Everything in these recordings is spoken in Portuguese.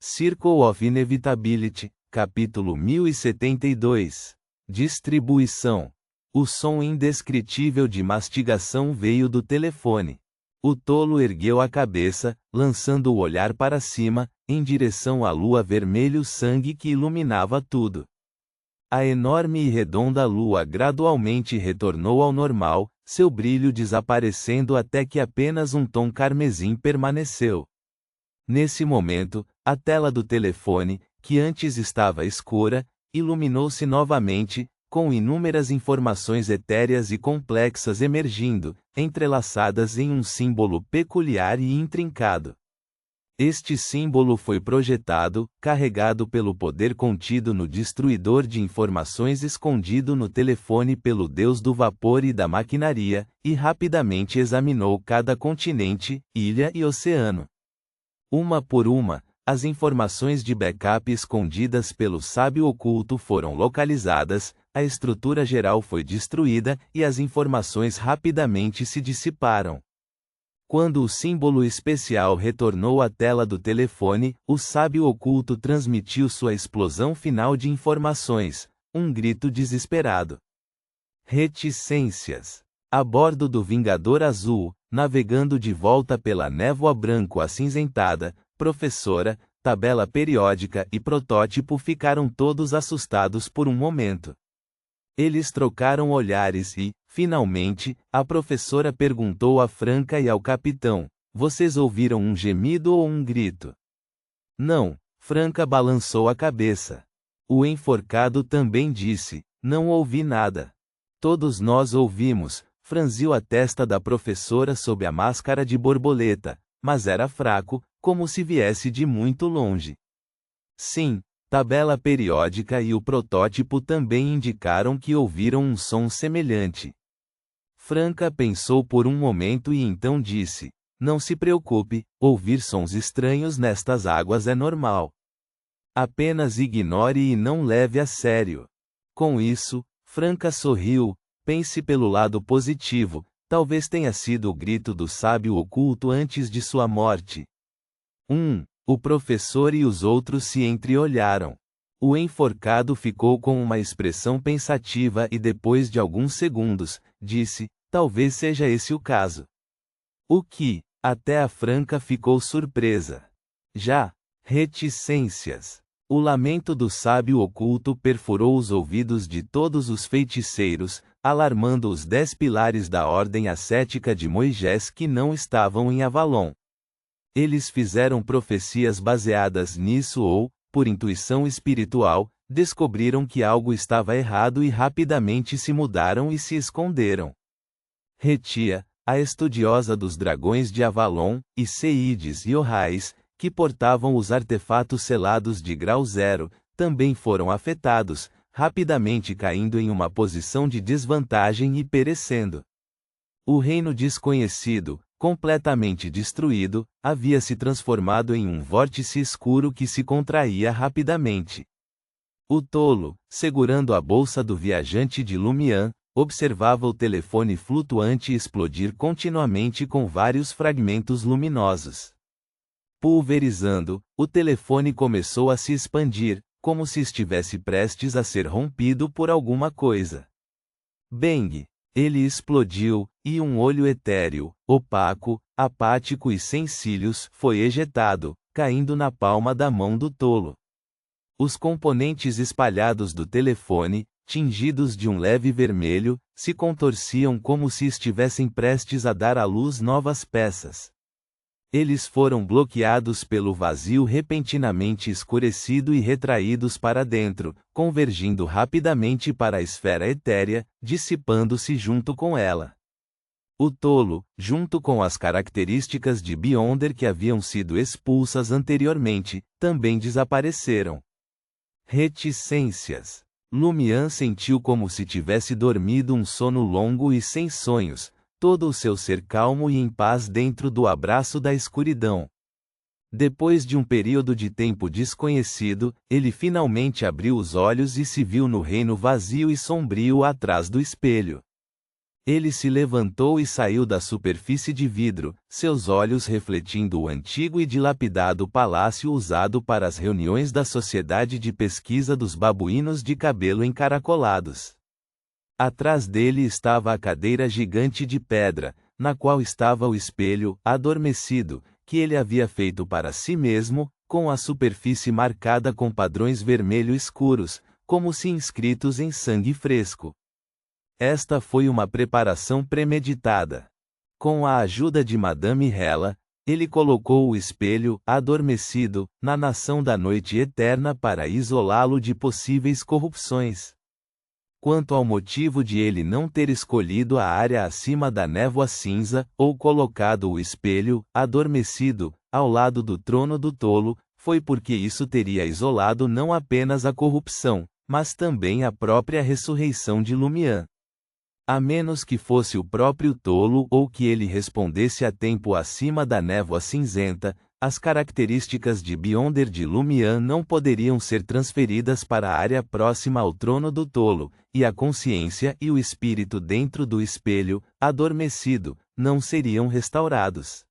Circle of Inevitability, capítulo 1072. Distribuição. O som indescritível de mastigação veio do telefone. O tolo ergueu a cabeça, lançando o olhar para cima, em direção à lua vermelho-sangue que iluminava tudo. A enorme e redonda lua gradualmente retornou ao normal, seu brilho desaparecendo até que apenas um tom carmesim permaneceu. Nesse momento, a tela do telefone, que antes estava escura, iluminou-se novamente, com inúmeras informações etéreas e complexas emergindo, entrelaçadas em um símbolo peculiar e intrincado. Este símbolo foi projetado, carregado pelo poder contido no destruidor de informações escondido no telefone pelo deus do vapor e da maquinaria, e rapidamente examinou cada continente, ilha e oceano. Uma por uma, as informações de backup escondidas pelo sábio oculto foram localizadas, a estrutura geral foi destruída e as informações rapidamente se dissiparam. Quando o símbolo especial retornou à tela do telefone, o sábio oculto transmitiu sua explosão final de informações, um grito desesperado. Reticências. A bordo do Vingador Azul, navegando de volta pela névoa branco-acinzentada, professora, tabela periódica e protótipo ficaram todos assustados por um momento. Eles trocaram olhares e, finalmente, a professora perguntou a Franca e ao capitão: "Vocês ouviram um gemido ou um grito?" "Não." Franca balançou a cabeça. O enforcado também disse: "Não ouvi nada." "Todos nós ouvimos." Franziu a testa da professora sob a máscara de borboleta, mas era fraco, como se viesse de muito longe. "Sim." Tabela periódica e o protótipo também indicaram que ouviram um som semelhante. Franca pensou por um momento e então disse: "Não se preocupe, ouvir sons estranhos nestas águas é normal. Apenas ignore e não leve a sério." Com isso, Franca sorriu. "Pense pelo lado positivo, talvez tenha sido o grito do sábio oculto antes de sua morte." O professor e os outros se entreolharam. O enforcado ficou com uma expressão pensativa e depois de alguns segundos, disse: "Talvez seja esse o caso." "O que?" Até a Franca ficou surpresa. "Já." Reticências. O lamento do sábio oculto perfurou os ouvidos de todos os feiticeiros, alarmando os 10 pilares da ordem ascética de Moisés que não estavam em Avalon. Eles fizeram profecias baseadas nisso ou, por intuição espiritual, descobriram que algo estava errado e rapidamente se mudaram e se esconderam. Retia, a estudiosa dos dragões de Avalon, e Seides e Orrais, que portavam os artefatos selados de grau 0, também foram afetados, rapidamente caindo em uma posição de desvantagem e perecendo. O reino desconhecido, completamente destruído, havia se transformado em um vórtice escuro que se contraía rapidamente. O tolo, segurando a bolsa do viajante de Lumian, observava o telefone flutuante explodir continuamente com vários fragmentos luminosos. Pulverizando, o telefone começou a se expandir, como se estivesse prestes a ser rompido por alguma coisa. Bang! Ele explodiu, e um olho etéreo, opaco, apático e sem cílios foi ejetado, caindo na palma da mão do tolo. Os componentes espalhados do telefone, tingidos de um leve vermelho, se contorciam como se estivessem prestes a dar à luz novas peças. Eles foram bloqueados pelo vazio repentinamente escurecido e retraídos para dentro, convergindo rapidamente para a esfera etérea, dissipando-se junto com ela. O tolo, junto com as características de Beyonder que haviam sido expulsas anteriormente, também desapareceram. Reticências. Lumian sentiu como se tivesse dormido um sono longo e sem sonhos, todo o seu ser calmo e em paz dentro do abraço da escuridão. Depois de um período de tempo desconhecido, ele finalmente abriu os olhos e se viu no reino vazio e sombrio atrás do espelho. Ele se levantou e saiu da superfície de vidro, seus olhos refletindo o antigo e dilapidado palácio usado para as reuniões da Sociedade de Pesquisa dos Babuínos de Cabelo Encaracolados. Atrás dele estava a cadeira gigante de pedra, na qual estava o espelho, adormecido, que ele havia feito para si mesmo, com a superfície marcada com padrões vermelho escuros, como se inscritos em sangue fresco. Esta foi uma preparação premeditada. Com a ajuda de Madame Hella, ele colocou o espelho, adormecido, na nação da noite eterna para isolá-lo de possíveis corrupções. Quanto ao motivo de ele não ter escolhido a área acima da névoa cinza, ou colocado o espelho, adormecido, ao lado do trono do tolo, foi porque isso teria isolado não apenas a corrupção, mas também a própria ressurreição de Lumiã. A menos que fosse o próprio tolo ou que ele respondesse a tempo acima da névoa cinzenta, as características de Beyonder de Lumiã não poderiam ser transferidas para a área próxima ao trono do tolo, e a consciência e o espírito dentro do espelho, adormecido, não seriam restaurados.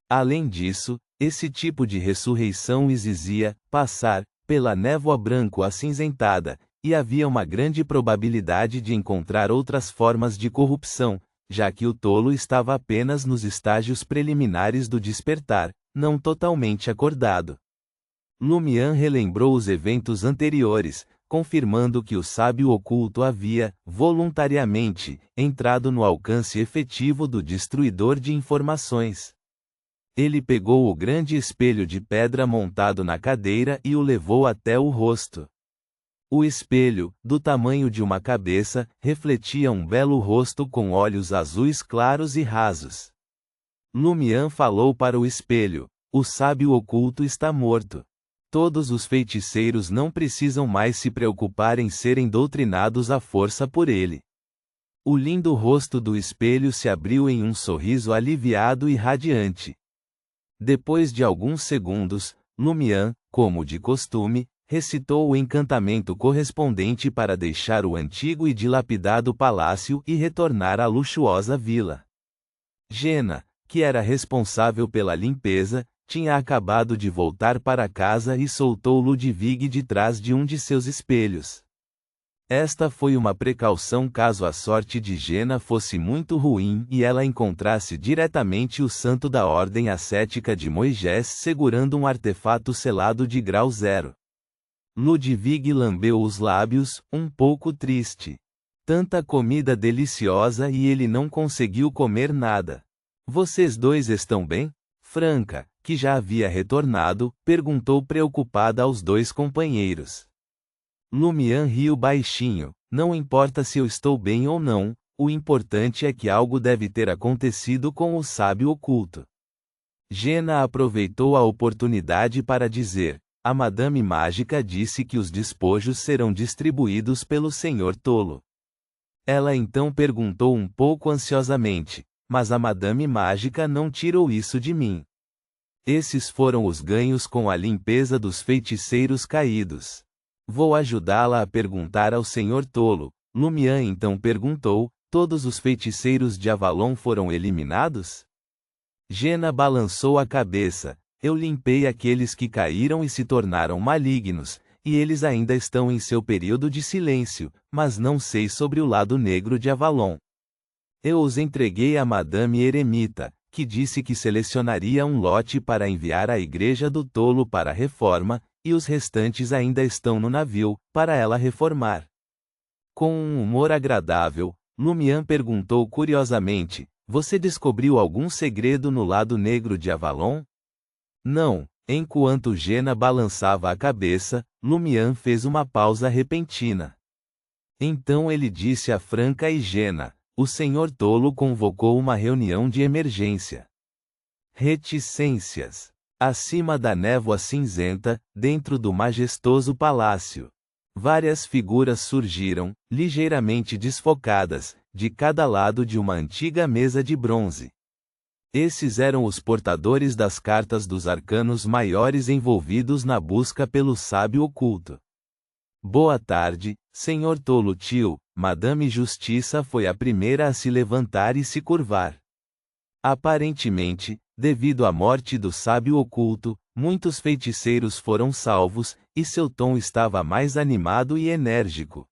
Além disso, esse tipo de ressurreição exigia passar pela névoa branco-acinzentada, e havia uma grande probabilidade de encontrar outras formas de corrupção, já que o tolo estava apenas nos estágios preliminares do despertar, não totalmente acordado. Lumiã relembrou os eventos anteriores, confirmando que o sábio oculto havia, voluntariamente, entrado no alcance efetivo do destruidor de informações. Ele pegou o grande espelho de pedra montado na cadeira e o levou até o rosto. O espelho, do tamanho de uma cabeça, refletia um belo rosto com olhos azuis claros e rasos. Lumiã falou para o espelho: o sábio oculto está morto. Todos os feiticeiros não precisam mais se preocupar em serem doutrinados à força por ele. O lindo rosto do espelho se abriu em um sorriso aliviado e radiante. Depois de alguns segundos, Lumiã, como de costume, recitou o encantamento correspondente para deixar o antigo e dilapidado palácio e retornar à luxuosa vila. Jena, que era responsável pela limpeza, tinha acabado de voltar para casa e soltou Ludwig de trás de um de seus espelhos. Esta foi uma precaução caso a sorte de Jena fosse muito ruim e ela encontrasse diretamente o santo da ordem ascética de Moisés segurando um artefato selado de grau 0. Ludwig lambeu os lábios, um pouco triste. Tanta comida deliciosa e ele não conseguiu comer nada. Vocês dois estão bem? Franca, que já havia retornado, perguntou preocupada aos dois companheiros. Lumiã riu baixinho. Não importa se eu estou bem ou não, o importante é que algo deve ter acontecido com o sábio oculto. Jena aproveitou a oportunidade para dizer: a Madame Mágica disse que os despojos serão distribuídos pelo Senhor Tolo. Ela então perguntou um pouco ansiosamente: mas a Madame Mágica não tirou isso de mim. Esses foram os ganhos com a limpeza dos feiticeiros caídos. Vou ajudá-la a perguntar ao Senhor Tolo. Lumiã então perguntou: todos os feiticeiros de Avalon foram eliminados? Jena balançou a cabeça. Eu limpei aqueles que caíram e se tornaram malignos, e eles ainda estão em seu período de silêncio, mas não sei sobre o lado negro de Avalon. Eu os entreguei a Madame Eremita, que disse que selecionaria um lote para enviar à Igreja do Tolo para reforma, e os restantes ainda estão no navio, para ela reformar. Com um humor agradável, Lumiã perguntou curiosamente: você descobriu algum segredo no lado negro de Avalon? Não. Enquanto Jena balançava a cabeça, Lumiã fez uma pausa repentina. Então ele disse a Franca e Jena: o Senhor Tolo convocou uma reunião de emergência. Reticências. Acima da névoa cinzenta, dentro do majestoso palácio. Várias figuras surgiram, ligeiramente desfocadas, de cada lado de uma antiga mesa de bronze. Esses eram os portadores das cartas dos arcanos maiores envolvidos na busca pelo sábio oculto. Boa tarde, Senhor Tolo Tio, Madame Justiça foi a primeira a se levantar e se curvar. Aparentemente, devido à morte do sábio oculto, muitos feiticeiros foram salvos, e seu tom estava mais animado e enérgico.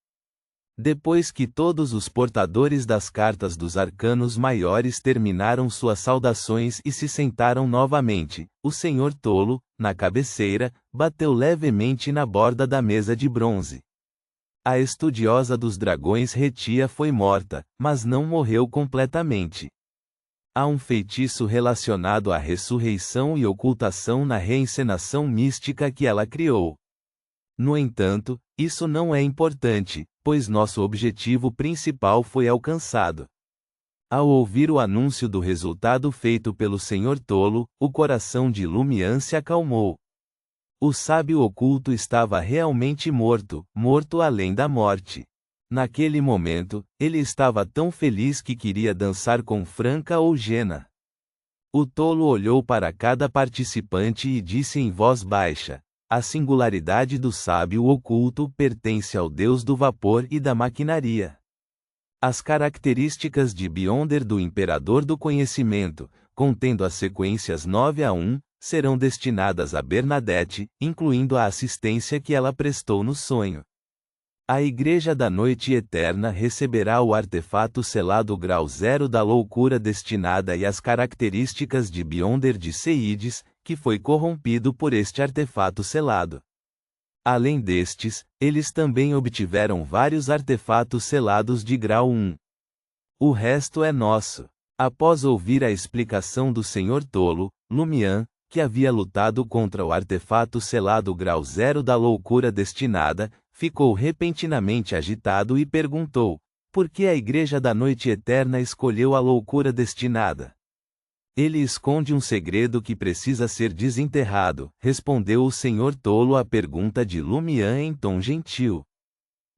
Depois que todos os portadores das cartas dos arcanos maiores terminaram suas saudações e se sentaram novamente, o senhor Tolo, na cabeceira, bateu levemente na borda da mesa de bronze. A estudiosa dos dragões Retia foi morta, mas não morreu completamente. Há um feitiço relacionado à ressurreição e ocultação na reencenação mística que ela criou. No entanto, isso não é importante, pois nosso objetivo principal foi alcançado. Ao ouvir o anúncio do resultado feito pelo Senhor Tolo, o coração de Lumian se acalmou. O sábio oculto estava realmente morto, morto além da morte. Naquele momento, ele estava tão feliz que queria dançar com Franca ou Jena. O tolo olhou para cada participante e disse em voz baixa: a singularidade do sábio oculto pertence ao deus do vapor e da maquinaria. As características de Beyonder do Imperador do Conhecimento, contendo as sequências 9 a 1, serão destinadas a Bernadette, incluindo a assistência que ela prestou no sonho. A Igreja da Noite Eterna receberá o artefato selado grau 0 da loucura destinada e as características de Beyonder de Seides, que foi corrompido por este artefato selado. Além destes, eles também obtiveram vários artefatos selados de grau 1. O resto é nosso. Após ouvir a explicação do Senhor Tolo, Lumian, que havia lutado contra o artefato selado grau 0 da loucura destinada, ficou repentinamente agitado e perguntou: por que a Igreja da Noite Eterna escolheu a loucura destinada? Ele esconde um segredo que precisa ser desenterrado, respondeu o Senhor Tolo à pergunta de Lumian em tom gentil.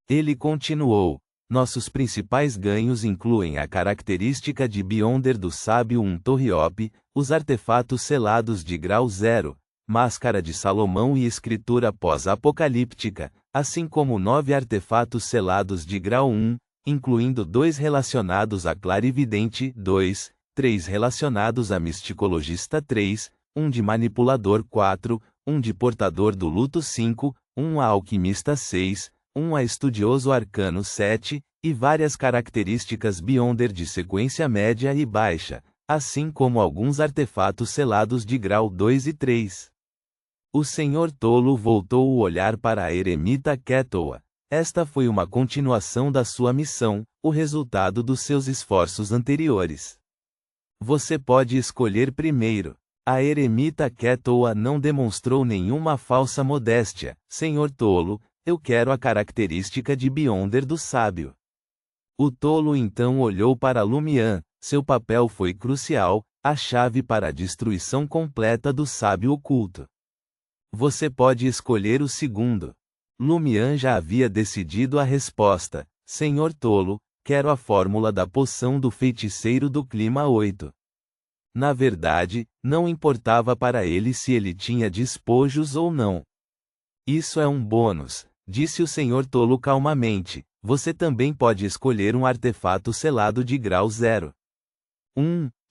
Ele continuou: nossos principais ganhos incluem a característica de Beyonder do Sábio Torriope, os artefatos selados de grau 0, Máscara de Salomão e escritura pós-apocalíptica, assim como 9 artefatos selados de grau 1, incluindo 2 relacionados a Clarividente 2, 3 relacionados a Misticologista 3, 1 de Manipulador 4, 1 de Portador do Luto 5, 1 a Alquimista 6, 1 a Estudioso Arcano 7, e várias características Beyonder de sequência média e baixa, assim como alguns artefatos selados de grau 2 e 3. O Senhor Tolo voltou o olhar para a eremita Ketoa. Esta foi uma continuação da sua missão, o resultado dos seus esforços anteriores. Você pode escolher primeiro. A eremita Ketoa não demonstrou nenhuma falsa modéstia. Senhor Tolo, eu quero a característica de Beyonder do Sábio. O tolo então olhou para Lumian. Seu papel foi crucial, a chave para a destruição completa do sábio oculto. Você pode escolher o segundo. Lumian já havia decidido a resposta. Senhor Tolo, quero a fórmula da poção do feiticeiro do clima 8. Na verdade, não importava para ele se ele tinha despojos ou não. Isso é um bônus, disse o Senhor Tolo calmamente. Você também pode escolher um artefato selado de grau 0.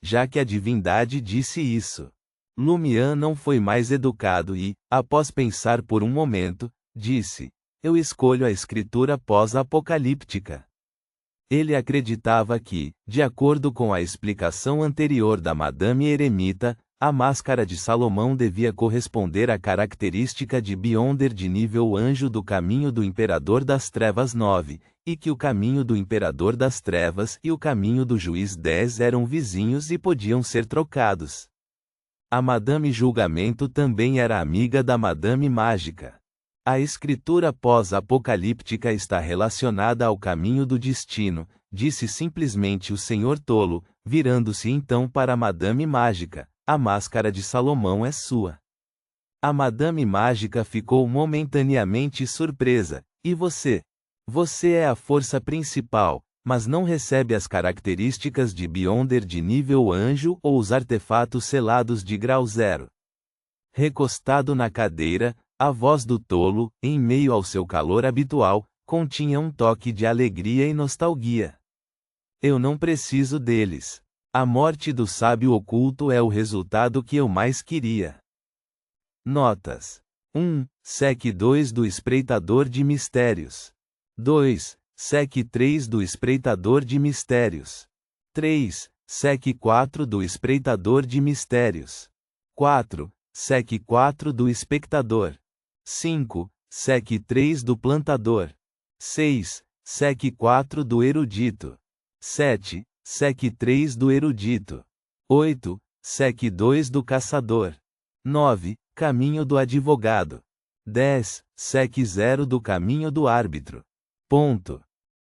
Já que a divindade disse isso. Lumian não foi mais educado e, após pensar por um momento, disse: eu escolho a escritura pós-apocalíptica. Ele acreditava que, de acordo com a explicação anterior da Madame Eremita, a Máscara de Salomão devia corresponder à característica de Beyonder de nível anjo do caminho do Imperador das Trevas 9, e que o caminho do Imperador das Trevas e o caminho do Juiz 10 eram vizinhos e podiam ser trocados. A Madame Julgamento também era amiga da Madame Mágica. A escritura pós-apocalíptica está relacionada ao caminho do destino, disse simplesmente o Senhor Tolo, virando-se então para a Madame Mágica. A Máscara de Salomão é sua. A Madame Mágica ficou momentaneamente surpresa. E você? Você é a força principal, mas não recebe as características de Beyonder de nível anjo ou os artefatos selados de grau 0. Recostado na cadeira, a voz do tolo, em meio ao seu calor habitual, Continha um toque de alegria e nostalgia. Eu não preciso deles. A morte do sábio oculto é o resultado que eu mais queria. Notas. 1. Sec 2 do Espreitador de Mistérios. 2. Sec 3 do Espreitador de Mistérios. 3. Sec 4 do Espreitador de Mistérios. 4. Sec 4 do Espectador. 5. Sec 3 do Plantador. 6. Sec 4 do Erudito. 7. Sec 3 do Erudito. 8. Sec 2 do Caçador. 9. Caminho do Advogado. 10. Sec 0 do Caminho do Árbitro. Ponto.